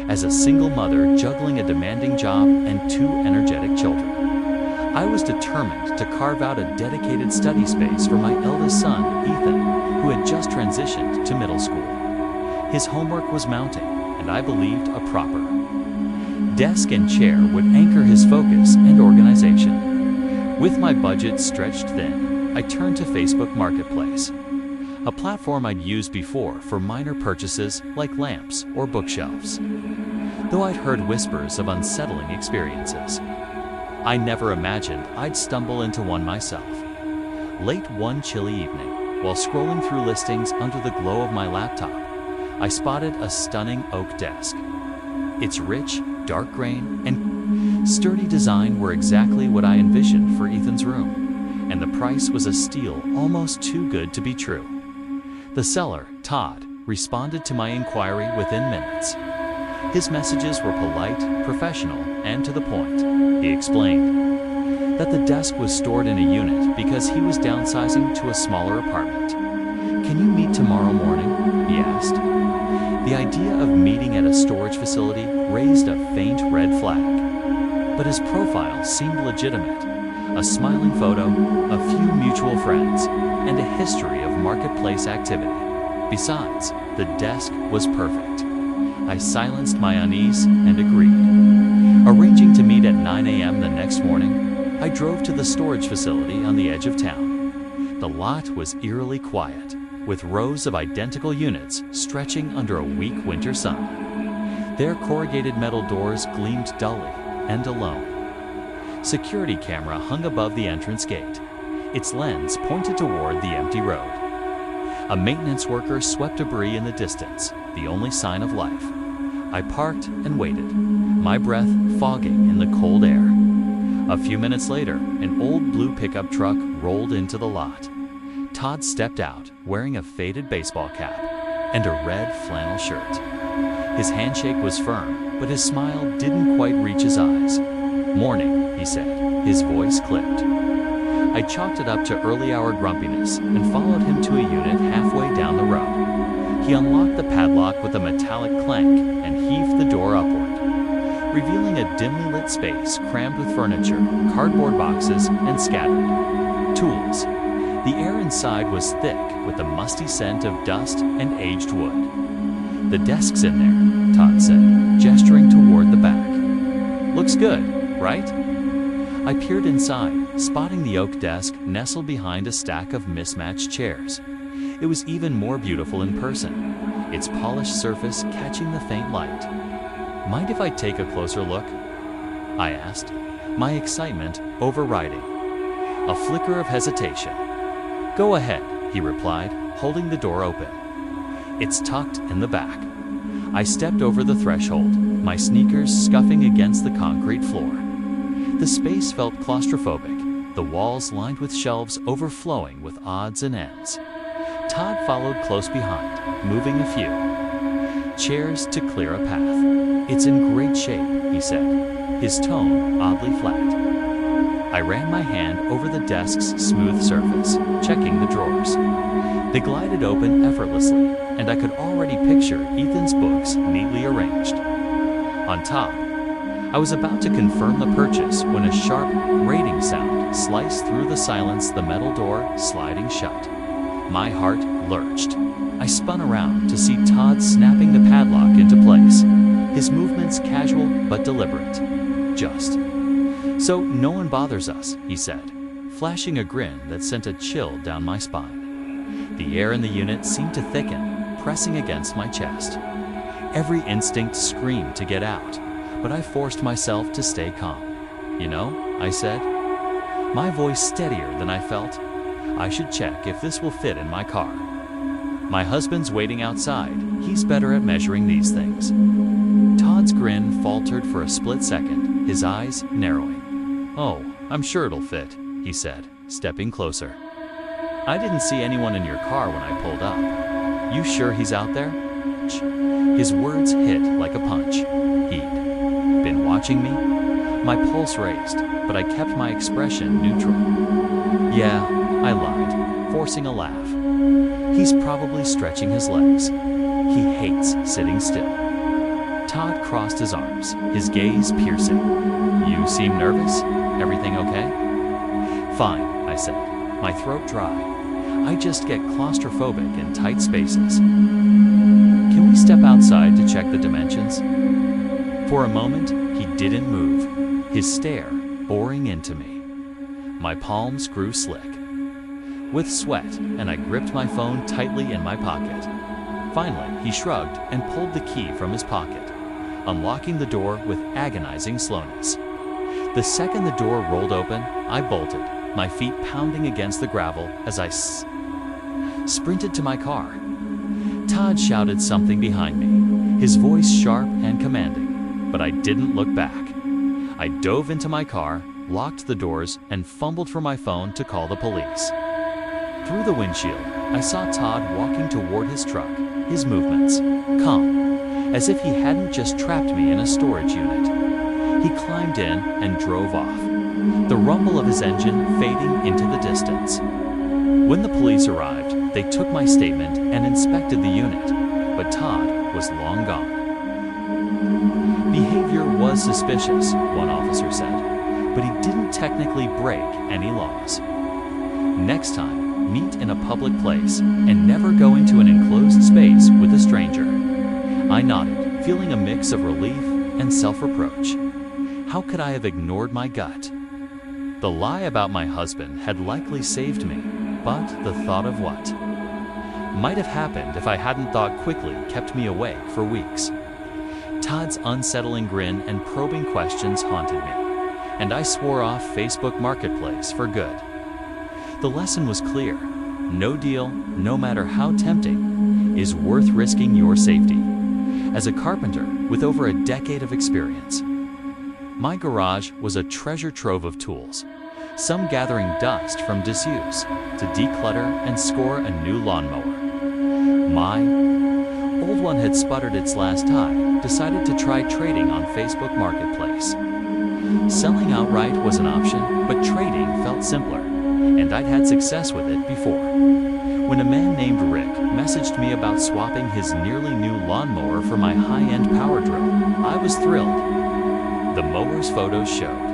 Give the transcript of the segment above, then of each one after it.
as a single mother juggling a demanding job and two energetic children. I was determined to carve out a dedicated study space for my eldest son, Ethan, who had just transitioned to middle school. His homework was mounting, and I believed a proper desk and chair would anchor his focus and organization. With my budget stretched thin, I turned to Facebook Marketplace, a platform I'd used before for minor purchases like lamps or bookshelves. Though I'd heard whispers of unsettling experiences, I never imagined I'd stumble into one myself. Late one chilly evening, while scrolling through listings under the glow of my laptop, I spotted a stunning oak desk. Its rich, dark grain and sturdy design were exactly what I envisioned for Ethan's room, and the price was a steal almost too good to be true. The seller, Todd, responded to my inquiry within minutes. His messages were polite, professional, and to the point. He explained that the desk was stored in a unit because he was downsizing to a smaller apartment. "Can you meet tomorrow morning?" he asked. The idea of meeting at a storage facility raised a faint red flag, but his profile seemed legitimate. A smiling photo, a few mutual friends, and a history of marketplace activity. Besides, the desk was perfect. I silenced my unease and agreed. Arranging to meet at 9 a.m. the next morning, I drove to the storage facility on the edge of town. The lot was eerily quiet, with rows of identical units stretching under a weak winter sun. Their corrugated metal doors gleamed dully and alone. Security camera hung above the entrance gate. Its lens pointed toward the empty road. A maintenance worker swept debris in the distance, the only sign of life. I parked and waited, my breath fogging in the cold air. A few minutes later, an old blue pickup truck rolled into the lot. Todd stepped out, wearing a faded baseball cap and a red flannel shirt. His handshake was firm, but his smile didn't quite reach his eyes. "Morning," he said, his voice clipped. I chalked it up to early hour grumpiness and followed him to a unit halfway down the row. He unlocked the padlock with a metallic clank and heaved the door upward, revealing a dimly lit space crammed with furniture, cardboard boxes, and scattered tools. The air inside was thick with the musty scent of dust and aged wood. "The desk's in there," Todd said, gesturing toward the back. "Looks good, right?" I peered inside, spotting the oak desk nestled behind a stack of mismatched chairs. It was even more beautiful in person, its polished surface catching the faint light. "Mind if I take a closer look?" I asked, my excitement overriding a flicker of hesitation. "Go ahead," he replied, holding the door open. "It's tucked in the back." I stepped over the threshold, my sneakers scuffing against the concrete floor. The space felt claustrophobic, the walls lined with shelves overflowing with odds and ends. Todd followed close behind, moving a few chairs to clear a path. "It's in great shape," he said, his tone oddly flat. I ran my hand over the desk's smooth surface, checking the drawers. They glided open effortlessly, and I could already picture Ethan's books neatly arranged. On top, I was about to confirm the purchase when a sharp, grating sound sliced through the silence, the metal door sliding shut. My heart lurched. I spun around to see Todd snapping the padlock into place, his movements casual but deliberate. "Just so no one bothers us," he said, flashing a grin that sent a chill down my spine. The air in the unit seemed to thicken, pressing against my chest. Every instinct screamed to get out, but I forced myself to stay calm. "You know," I said, my voice steadier than I felt, "I should check if this will fit in my car. My husband's waiting outside. He's better at measuring these things." Todd's grin faltered for a split second, his eyes narrowing. "Oh, I'm sure it'll fit," he said, stepping closer. "I didn't see anyone in your car when I pulled up. You sure he's out there?" His words hit like a punch. He'd been watching me? My pulse raised, but I kept my expression neutral. "Yeah," I lied, forcing a laugh. "He's probably stretching his legs. He hates sitting still." Todd crossed his arms, his gaze piercing. You seem nervous? Everything okay? Fine, I said, my throat dry. I just get claustrophobic in tight spaces. Can we step outside to check the dimensions? For a moment, he didn't move, his stare boring into me. My palms grew slick with sweat, and I gripped my phone tightly in my pocket. Finally, he shrugged and pulled the key from his pocket, unlocking the door with agonizing slowness. The second the door rolled open, I bolted, my feet pounding against the gravel as I sprinted to my car. Todd shouted something behind me, his voice sharp and commanding, but I didn't look back. I dove into my car, locked the doors, and fumbled for my phone to call the police. Through the windshield, I saw Todd walking toward his truck, his movements calm, as if he hadn't just trapped me in a storage unit. He climbed in and drove off, the rumble of his engine fading into the distance. When the police arrived, they took my statement and inspected the unit, but Todd was long gone. Behavior was suspicious, one officer said, but he didn't technically break any laws. Next time, meet in a public place and never go into an enclosed space with a stranger. I nodded, feeling a mix of relief and self-reproach. How could I have ignored my gut? The lie about my husband had likely saved me, but the thought of what might have happened if I hadn't thought quickly kept me awake for weeks. Todd's unsettling grin and probing questions haunted me, and I swore off Facebook Marketplace for good. The lesson was clear. No deal, no matter how tempting, is worth risking your safety. As a carpenter with over a decade of experience, my garage was a treasure trove of tools, some gathering dust from disuse to declutter and score a new lawnmower. My old one had sputtered its last tie, decided to try trading on Facebook Marketplace. Selling outright was an option, but trading felt simpler, and I'd had success with it before. When a man named Rick messaged me about swapping his nearly new lawnmower for my high-end power drill, I was thrilled. The mower's photos showed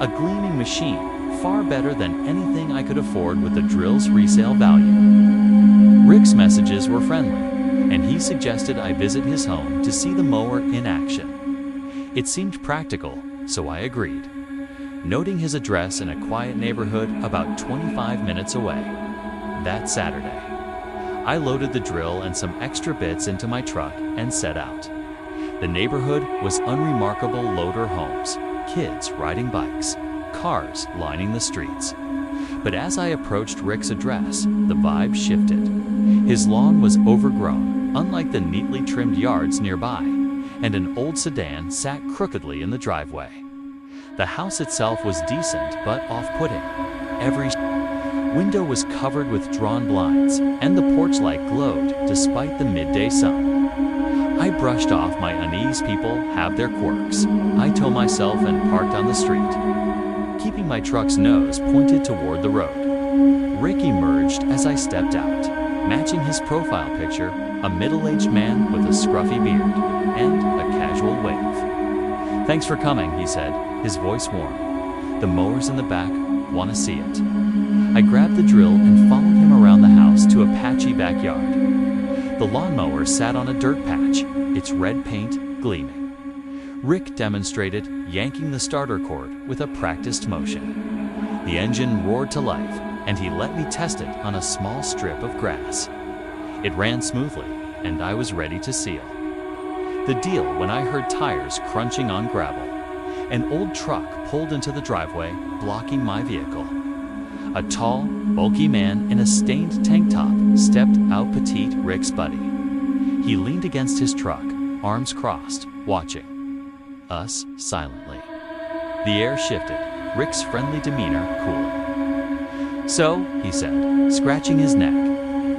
a gleaming machine, far better than anything I could afford with the drill's resale value. Rick's messages were friendly, and he suggested I visit his home to see the mower in action. It seemed practical, so I agreed, noting his address in a quiet neighborhood about 25 minutes away. That Saturday, I loaded the drill and some extra bits into my truck and set out. The neighborhood was unremarkable loader homes, kids riding bikes, cars lining the streets. But as I approached Rick's address, the vibe shifted. His lawn was overgrown, unlike the neatly trimmed yards nearby, and an old sedan sat crookedly in the driveway. The house itself was decent but off-putting. Every window was covered with drawn blinds, and the porch light glowed despite the midday sun. I brushed off my unease. People have their quirks, I told myself, and parked on the street, keeping my truck's nose pointed toward the road. Rick emerged as I stepped out, matching his profile picture, a middle-aged man with a scruffy beard and a casual wave. Thanks for coming, he said, his voice warm. The mower's in the back, want to see it. I grabbed the drill and followed him around the house to a patchy backyard. The lawnmower sat on a dirt patch, its red paint gleaming. Rick demonstrated, yanking the starter cord with a practiced motion. The engine roared to life, and he let me test it on a small strip of grass. It ran smoothly, and I was ready to seal the deal when I heard tires crunching on gravel. An old truck pulled into the driveway, blocking my vehicle. A tall, bulky man in a stained tank top stepped out, petite Rick's buddy. He leaned against his truck, arms crossed, watching us silently. The air shifted, Rick's friendly demeanor cooling. So, he said, scratching his neck,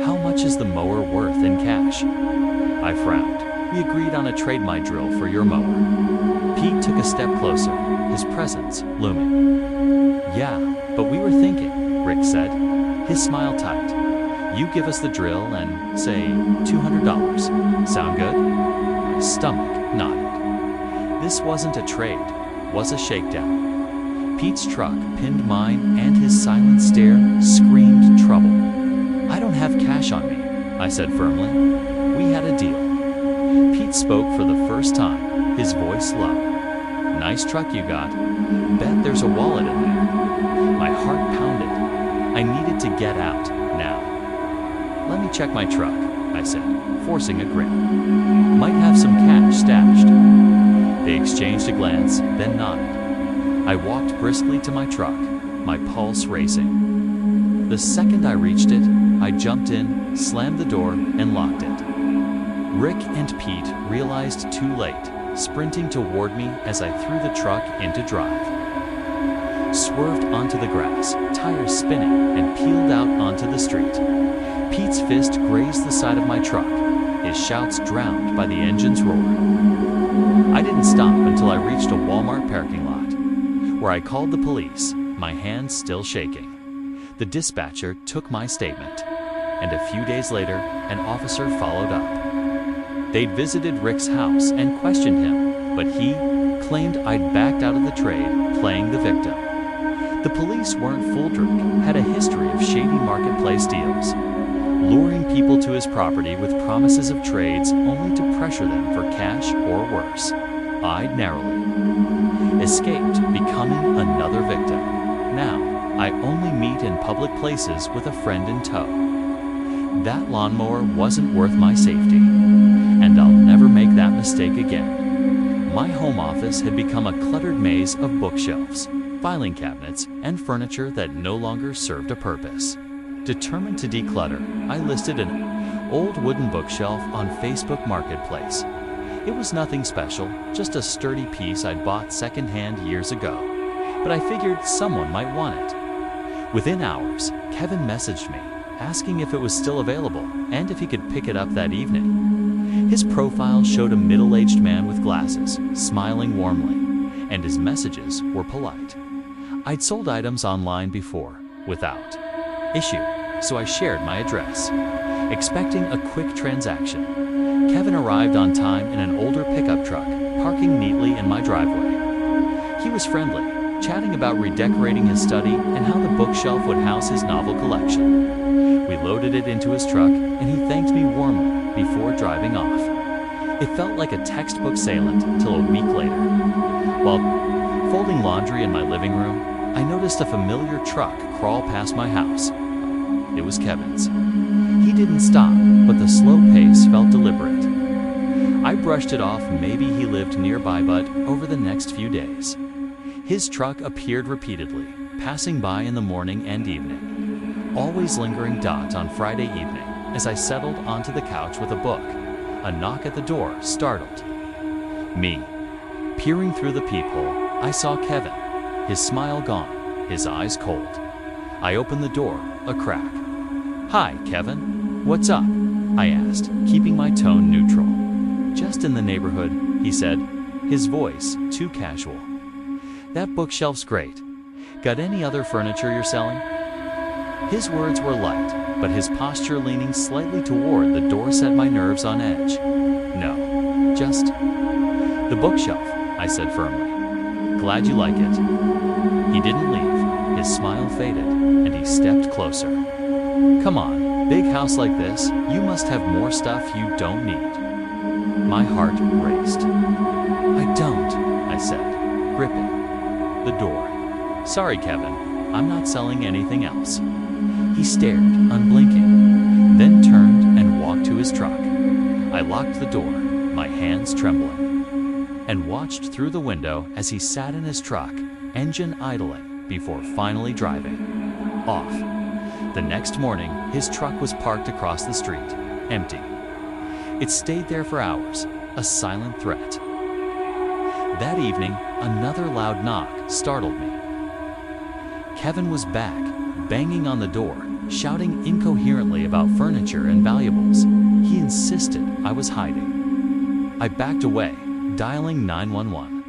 how much is the mower worth in cash? I frowned. We agreed on a trade my drill for your mower. Pete took a step closer, his presence looming. Yeah, but we were thinking, Rick said, his smile tight. You give us the drill and, say, $200. Sound good? My stomach nodded. This wasn't a trade, was a shakedown. Pete's truck pinned mine, and his silent stare screamed trouble. "I don't have cash on me," I said firmly. "We had a deal." Pete spoke for the first time, his voice low. "Nice truck you got. Bet there's a wallet in there." My heart pounded. I needed to get out, now. "Let me check my truck," I said, forcing a grin. "Might have some cash stashed." They exchanged a glance, then nodded. I walked briskly to my truck, my pulse racing. The second I reached it, I jumped in, slammed the door, and locked it. Rick and Pete realized too late, sprinting toward me as I threw the truck into drive. Swerved onto the grass, tires spinning, and peeled out onto the street. Pete's fist grazed the side of my truck, his shouts drowned by the engine's roar. I didn't stop until I reached a Walmart parking lot, where I called the police, my hands still shaking. The dispatcher took my statement, and a few days later, an officer followed up. They'd visited Rick's house and questioned him, but he claimed I'd backed out of the trade, playing the victim. The police weren't fooled. Rick had a history of shady marketplace deals, luring people to his property with promises of trades only to pressure them for cash or worse. I'd narrowly escaped becoming another victim. Now, I only meet in public places with a friend in tow. That lawnmower wasn't worth my safety, and I'll never make that mistake again. My home office had become a cluttered maze of bookshelves, filing cabinets, and furniture that no longer served a purpose. Determined to declutter, I listed an old wooden bookshelf on Facebook Marketplace. It was nothing special, just a sturdy piece I'd bought secondhand years ago, but I figured someone might want it. Within hours, Kevin messaged me, asking if it was still available and if he could pick it up that evening. His profile showed a middle-aged man with glasses, smiling warmly, and his messages were polite. I'd sold items online before, without issue, so I shared my address, expecting a quick transaction. Kevin arrived on time in an older pickup truck, parking neatly in my driveway. He was friendly, chatting about redecorating his study and how the bookshelf would house his novel collection. We loaded it into his truck, and he thanked me warmly before driving off. It felt like a textbook saillant till a week later. While folding laundry in my living room, I noticed a familiar truck crawl past my house. It was Kevin's. He didn't stop, but the slow pace felt deliberate. I brushed it off. Maybe he lived nearby, but over the next few days, his truck appeared repeatedly, passing by in the morning and evening, always lingering. On Friday evening, as I settled onto the couch with a book, a knock at the door startled me. Peering through the peephole, I saw Kevin, his smile gone, his eyes cold. I opened the door a crack. "Hi, Kevin. What's up?" I asked, keeping my tone neutral. "Just in the neighborhood," he said, his voice too casual. "That bookshelf's great. Got any other furniture you're selling?" His words were light, but his posture leaning slightly toward the door set my nerves on edge. "No, just the bookshelf," I said firmly. "Glad you like it." He didn't leave. His smile faded, and he stepped closer. "Come on, big house like this, you must have more stuff you don't need." My heart raced. "I don't," I said, gripping the door. "Sorry, Kevin, I'm not selling anything else." He stared, unblinking, then turned and walked to his truck. I locked the door, my hands trembling, and watched through the window as he sat in his truck, engine idling, before finally driving off. The next morning, his truck was parked across the street, empty. It stayed there for hours, a silent threat. That evening, another loud knock startled me. Kevin was back, banging on the door, shouting incoherently about furniture and valuables. He insisted I was hiding. I backed away, dialing 911.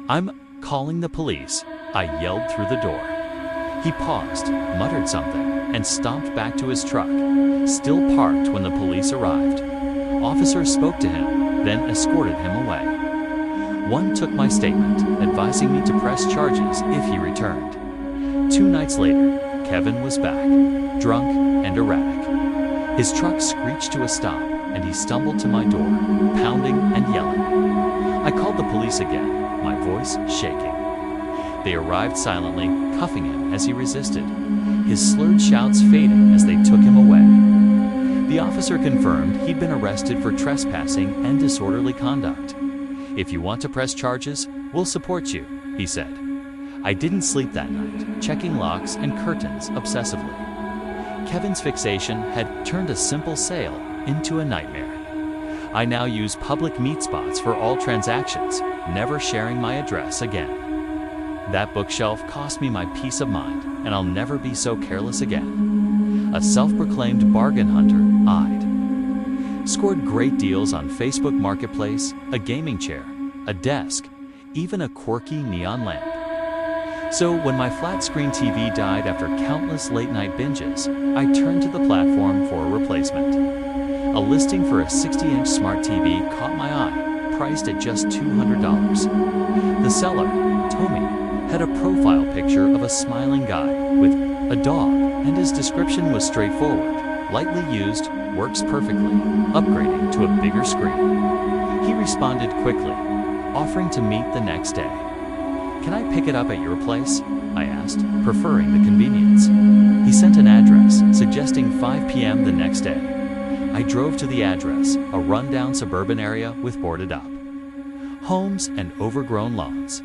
"I'm calling the police," I yelled through the door. He paused, muttered something, and stomped back to his truck, still parked when the police arrived. Officers spoke to him, then escorted him away. One took my statement, advising me to press charges if he returned. 2 nights later, Kevin was back, drunk and erratic. His truck screeched to a stop, and he stumbled to my door, pounding and yelling. I called the police again, my voice shaking. They arrived silently, cuffing him as he resisted, his slurred shouts fading as they took him away. The officer confirmed he'd been arrested for trespassing and disorderly conduct. "If you want to press charges, we'll support you," he said. I didn't sleep that night, checking locks and curtains obsessively. Kevin's fixation had turned a simple sale into a nightmare. I now use public meet spots for all transactions, never sharing my address again. That bookshelf cost me my peace of mind, and I'll never be so careless again. A self-proclaimed bargain hunter, I'd scored great deals on Facebook Marketplace, a gaming chair, a desk, even a quirky neon lamp. So when my flat-screen TV died after countless late-night binges, I turned to the platform for a replacement. A listing for a 60-inch smart TV caught my eye, priced at just $200. The seller, Tommy, had a profile picture of a smiling guy with a dog, and his description was straightforward: lightly used, works perfectly, upgrading to a bigger screen. He responded quickly, offering to meet the next day. "Can I pick it up at your place?" I asked, preferring the convenience. He sent an address, suggesting 5 p.m. the next day. I drove to the address, a rundown suburban area with boarded up homes and overgrown lawns.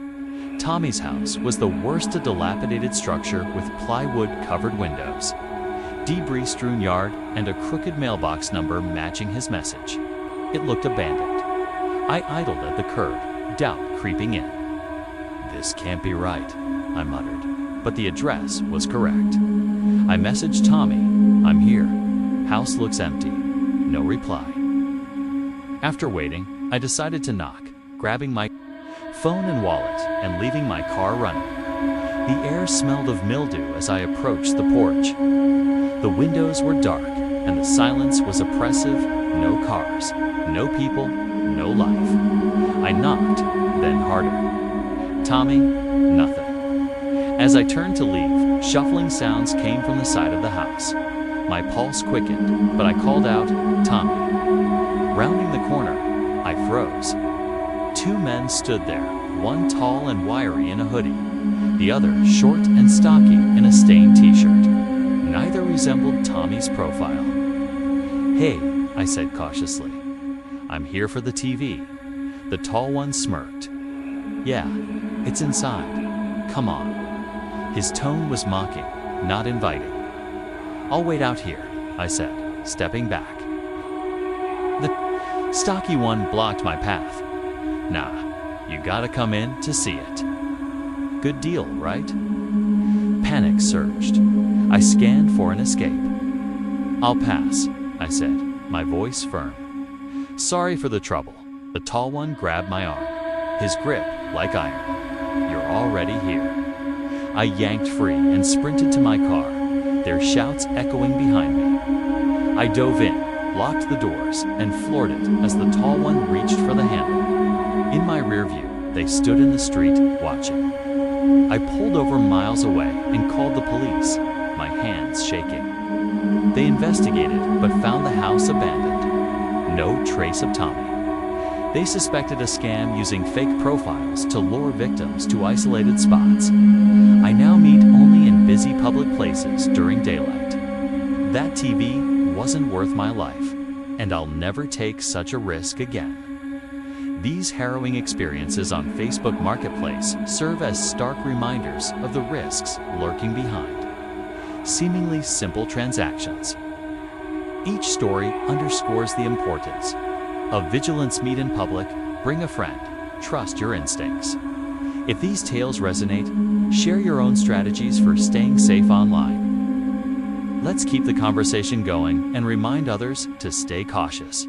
Tommy's house was the worst, a dilapidated structure with plywood-covered windows, debris-strewn yard, and a crooked mailbox number matching his message. It looked abandoned. I idled at the curb, doubt creeping in. "This can't be right," I muttered, but the address was correct. I messaged Tommy, "I'm here. House looks empty." No reply. After waiting, I decided to knock, grabbing my phone and wallet and leaving my car running. The air smelled of mildew as I approached the porch. The windows were dark, and the silence was oppressive. No cars, no people, no life. I knocked, then harder. "Tommy," nothing. As I turned to leave, shuffling sounds came from the side of the house. My pulse quickened, but I called out, "Tommy." Rounding the corner, I froze. 2 men stood there, one tall and wiry in a hoodie, the other short and stocky in a stained t-shirt. Neither resembled Tommy's profile. "Hey," I said cautiously. "I'm here for the TV." The tall one smirked. "Yeah, it's inside. Come on." His tone was mocking, not inviting. "I'll wait out here," I said, stepping back. The stocky one blocked my path. "Nah, you gotta come in to see it." Good deal, right? Panic surged. I scanned for an escape. "I'll pass," I said, my voice firm. "Sorry for the trouble." The tall one grabbed my arm, his grip like iron. "You're already here." I yanked free and sprinted to my car, their shouts echoing behind me. I dove in, locked the doors, and floored it as the tall one reached for the handle. In my rear view, they stood in the street, watching. I pulled over miles away and called the police, my hands shaking. They investigated, but found the house abandoned. No trace of Tommy. They suspected a scam using fake profiles to lure victims to isolated spots. I now meet only in busy public places during daylight. That TV wasn't worth my life, and I'll never take such a risk again. These harrowing experiences on Facebook Marketplace serve as stark reminders of the risks lurking behind seemingly simple transactions. Each story underscores the importance of vigilance. Meet in public, bring a friend, trust your instincts. If these tales resonate, share your own strategies for staying safe online. Let's keep the conversation going and remind others to stay cautious.